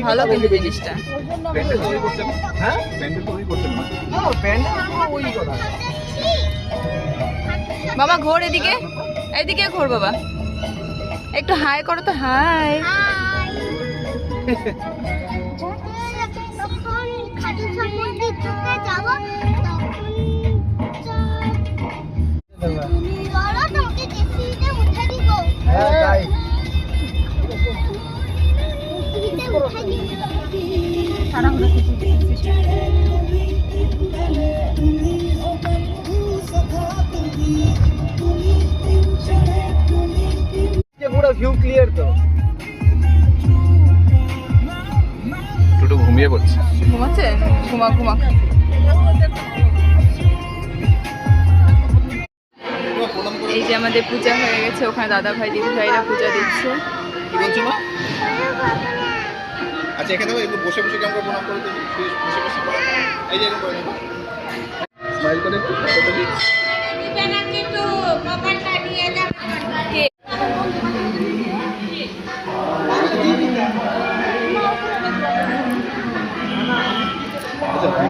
ভালো কিন্তু জিনিসটা। বাবা ঘোর এদিকে, এদিকে ঘোর বাবা, একটু হাই করো তো। হাই। পুরো ভিউ ক্লিয়ার তো। একটু ঘুমিয়ে পড়ছে। ঘুমাচ্ছে? ঘুমা ঘুমা। এই যে আমাদের পূজা হয়ে গেছে, ওখানে দাদা ভাই দিদি ভাইরা পূজা দিচ্ছে। কি বলছো মা? আচ্ছা এখানে একটু বসে বসে কেমন করে প্রণাম করে দিই, বসে বসে এই যে এরকম করে নেবো, স্মাইল করে একটু